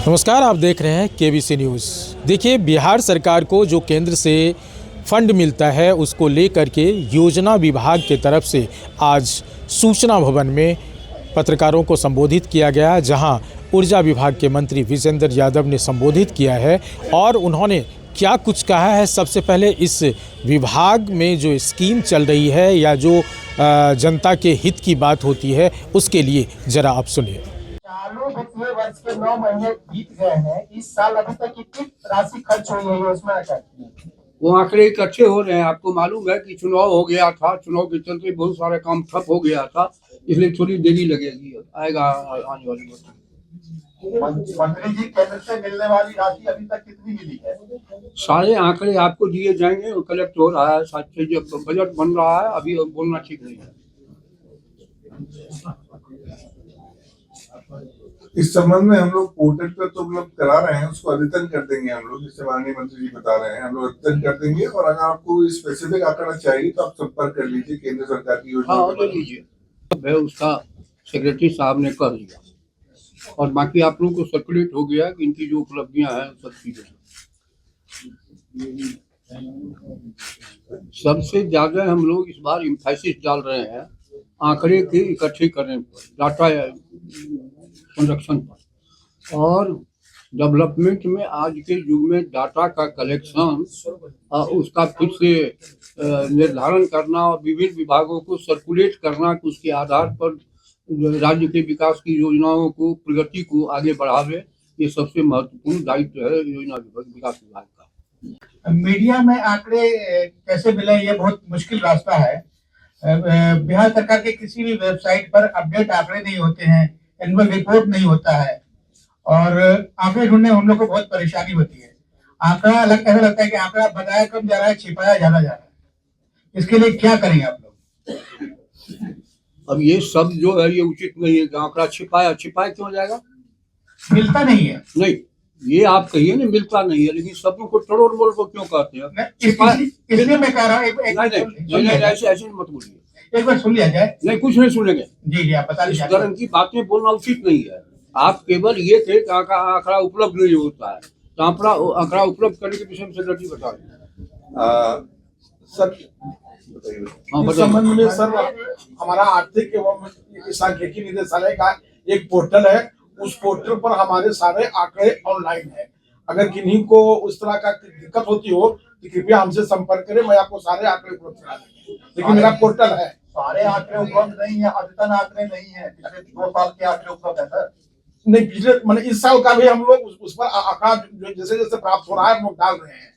नमस्कार, आप देख रहे हैं केबीसी न्यूज़। देखिए, बिहार सरकार को जो केंद्र से फंड मिलता है उसको लेकर के योजना विभाग के तरफ से आज सूचना भवन में पत्रकारों को संबोधित किया गया, जहां ऊर्जा विभाग के मंत्री विजेंद्र यादव ने संबोधित किया है और उन्होंने क्या कुछ कहा है। सबसे पहले इस विभाग में जो स्कीम चल रही है या जो जनता के हित की बात होती है उसके लिए ज़रा आप सुनिए। चालू वित्तीय वर्ष के 9 महीने बीत गए हैं। इस साल अभी तक कितनी राशि खर्च हुई है योजना का? वो आंकड़े इकट्ठे हो रहे हैं। आपको मालूम है कि चुनाव हो गया था, चुनाव के चलते बहुत सारे काम ठप हो गया था, इसलिए थोड़ी देरी लगेगी, आएगा आने वाली वक्त। मंत्री जी, केंद्र से मिलने वाली राशि अभी तक कितनी मिली है? सारे आंकड़े आपको दिए जाएंगे, कलेक्ट हो रहा है, साथ से जब बजट बन रहा है, अभी बोलना ठीक नहीं है। इस संबंध में हम लोग पोर्टल पर तो उपलब्ध करा रहे हैं, उसको अद्यतन कर देंगे हम लोग, जिससे माननीय मंत्री जी बता रहे हैं, हम लोग अद्यतन कर देंगे। और अगर आपको स्पेसिफिक आंकड़ा चाहिए तो आप संपर्क कर लीजिए केंद्र सरकार की योजना। हाँ, ले लीजिए, मैं उसका सेक्रेटरी साहब ने कर दिया और बाकी आप लोगों को सर्कुलेट हो गया कि इनकी जो उपलब्धियां हैं सब चीजें। सबसे ज्यादा हम लोग इस बार इम्फेसिस डाल रहे हैं आंकड़े के इकट्ठे करने पर, डाटा संरक्षण पर और डेवलपमेंट में। आज के युग में डाटा का कलेक्शन, उसका फिर से निर्धारण करना और विभिन्न विभागों को सर्कुलेट करना कि उसके आधार पर राज्य के विकास की योजनाओं को, प्रगति को आगे बढ़ावे, ये सबसे महत्वपूर्ण दायित्व है योजना विकास विभाग का। मीडिया में आंकड़े कैसे मिले, ये बहुत मुश्किल रास्ता है। बिहार सरकार के किसी भी वेबसाइट पर अपडेट आंकड़े नहीं होते हैं, एनुअल रिपोर्ट नहीं होता है और आंकड़े ढूंढने में हम लोग को बहुत परेशानी होती है। आंकड़ा ऐसा लगता है कि आंकड़ा बताया कम जा रहा है, छिपाया ज्यादा जा रहा है। इसके लिए क्या करेंगे आप लोग? अब ये सब जो है ये उचित नहीं है कि आंकड़ा छिपाया क्यों जाएगा? मिलता नहीं है। नहीं, ये आप कहिए ना मिलता नहीं है, लेकिन सब को टरोड़ मोड़ को क्यों कहते हैं? इसलिए मैं कह रहा हूँ ऐसे मत बोलिए, एक बार सुन लिया जाए। नहीं, कुछ नहीं सुनेंगे जी जी, आप बता इस तरह की बातें बोलना उचित नहीं है। आप केवल ये थे कि आंकड़ा उपलब्ध नहीं होता है, तो आंकड़ा उपलब्ध करने के विषय में सेक्रेटरी बता रहे सर। इस संबंध में सर, हमारा आर्थिक एवं सांख्यिकी निदेशालय का एक पोर्टल है, उस पोर्टल पर हमारे सारे आंकड़े ऑनलाइन है। अगर किन्हीं को उस तरह का दिक्कत होती हो तो कृपया हमसे संपर्क करें, मैं आपको सारे आंकड़े उपलब्ध करा दूंगी। लेकिन मेरा पोर्टल है। सारे आंकड़े उपलब्ध नहीं है, अद्यतन आंकड़े नहीं है, पिछले 2 साल के आंकड़े उपलब्ध है सर। नहीं, पिछले मैंने इस साल का भी हम लोग उस पर आंकड़ा जैसे जैसे प्राप्त हो रहा है हम लोग डाल रहे हैं।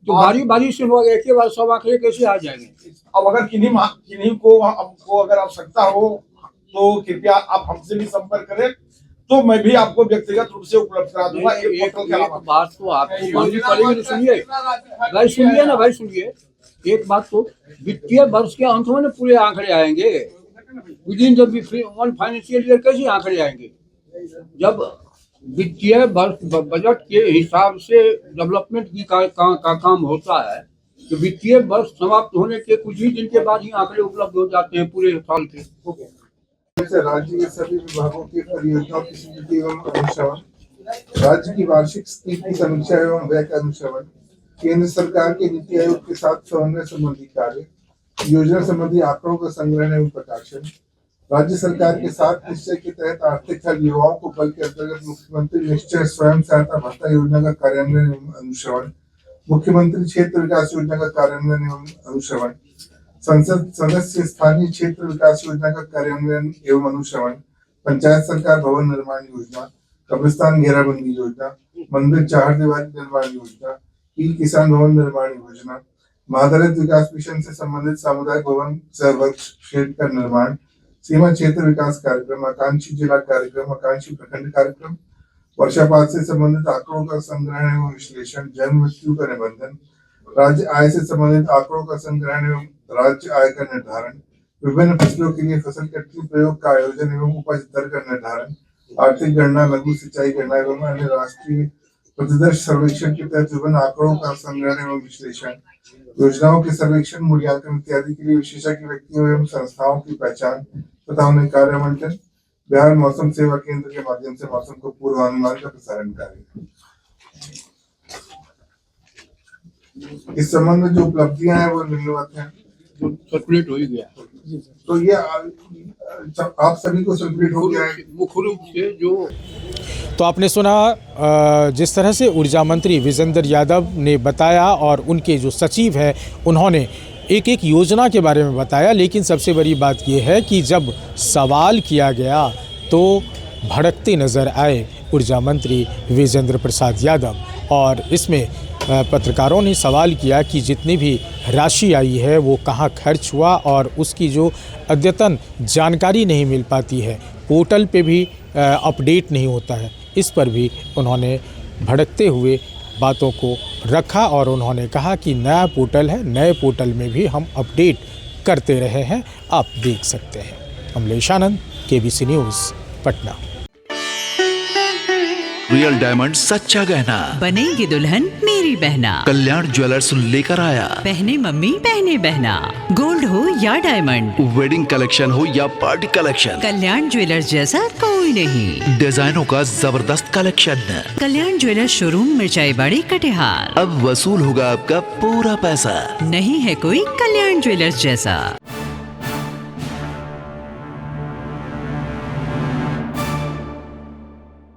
तो बारी से लोग एक ही बार सब आंकड़े कैसे आ जाएंगे? अब अगर किन्हीं को हमको अगर आवश्यकता हो तो कृपया आप हमसे भी संपर्क करें, तो मैं भी आपको व्यक्तिगत रूप से उपलब्ध करा दूंगा। एक बात तो आपको माननी पड़ेगी। सुनिए ना भाई, सुनिए। एक बात तो वित्तीय वर्ष के अंत में पूरे आंकड़े आएंगे, within the one financial year कैसे आंकड़े आएंगे? जब वित्तीय वर्ष बजट के हिसाब से डेवलपमेंट की का काम होता है, तो वित्तीय वर्ष समाप्त होने के कुछ ही दिन के बाद ही आंकड़े उपलब्ध हो जाते हैं पूरे साल के। राज्य के सभी विभागों की परियोजनाओं की स्थिति एवं अनुश्रवण, राज्य की वार्षिक स्थिति की समीक्षा एवं व्यय का अनुश्रवण, केंद्र सरकार के नीति आयोग के साथ समन्वय संबंधी कार्य, योजना संबंधी आंकड़ों का संग्रहण एवं प्रकाशन, राज्य सरकार के साथ निश्चय के तहत आर्थिक हल युवाओं को बल के अंतर्गत मुख्यमंत्री निश्चय स्वयं सहायता भत्ता योजना का कार्यान्वयन एवं अनुश्रवण, मुख्यमंत्री क्षेत्र विकास योजना का कार्यान्वयन एवं अनुश्रवण, संसद सदस्य स्थानीय क्षेत्र विकास योजना का कार्यान्वयन एवं अनुश्रवण, पंचायत सरकार भवन निर्माण योजना, कब्रिस्तान घेराबंदी योजना, मंदिर चार दीवारी निर्माण योजना, ई किसान भवन निर्माण योजना, महादलित विकास मिशन से संबंधित सामुदायिक भवन सह शेड का निर्माण, सीमा क्षेत्र विकास कार्यक्रम, आकांक्षी जिला कार्यक्रम, आकांक्षी प्रखंड कार्यक्रम, वर्षापात से संबंधित आंकड़ों का संग्रहण एवं विश्लेषण, जन्म मृत्यु का निबंधन, राज्य आय से संबंधित आंकड़ों का संग्रहण एवं राज्य आय का निर्धारण, विभिन्न फसलों के लिए फसल कटनी प्रयोग का आयोजन एवं उपज दर का निर्धारण, आर्थिक गणना, लघु सिंचाई गणना एवं अन्य राष्ट्रीय प्रतिदर्श सर्वेक्षण के तहत विभिन्न आंकड़ों का संग्रहण एवं विश्लेषण, योजनाओं के सर्वेक्षण, मूल्यांकन इत्यादि के लिए विशेषज्ञ व्यक्तियों एवं संस्थाओं की पहचान तथा उन्हें कार्य आवंटन, बिहार मौसम सेवा केंद्र के माध्यम से मौसम को पूर्वानुमान का प्रसारण करें। इस संबंध में जो उपलब्धियां हैं वो निम्नवत हैं। सर्कुलेट हो ही गया, तो ये आप सभी को सर्कुलेट हो गया है। मुख्य रूप से जो तो आपने सुना जिस तरह से ऊर्जा मंत्री विजेंद्र यादव ने बताया और उनके जो सचिव हैं उन्होंने एक एक योजना के बारे में बताया, लेकिन सबसे बड़ी बात यह है कि जब सवाल किया गया तो भड़कते नज़र आए ऊर्जा मंत्री विजेंद्र प्रसाद यादव। और इसमें पत्रकारों ने सवाल किया कि जितनी भी राशि आई है वो कहाँ खर्च हुआ और उसकी जो अद्यतन जानकारी नहीं मिल पाती है, पोर्टल पे भी अपडेट नहीं होता है। इस पर भी उन्होंने भड़कते हुए बातों को रखा और उन्होंने कहा कि नया पोर्टल है, नए पोर्टल में भी हम अपडेट करते रहे हैं, आप देख सकते हैं। Kamlesh Anand, KBC news, Patna. Real diamond सच्चा गहना, बनेगी दुल्हन मेरी बहना। कल्याण ज्वेलर्स लेकर आया। पहने मम्मी पहने बहना, गोल्ड हो या डायमंड, वेडिंग कलेक्शन हो या पार्टी कलेक्शन, कल्याण ज्वेलर्स जैसा कोई नहीं। डिजाइनों का जबरदस्त कलेक्शन। कल्याण ज्वेलर्स शोरूम मिर्चाई बाड़ी कटिहार। अब वसूल होगा आपका पूरा पैसा। नहीं है कोई कल्याण ज्वेलर्स जैसा।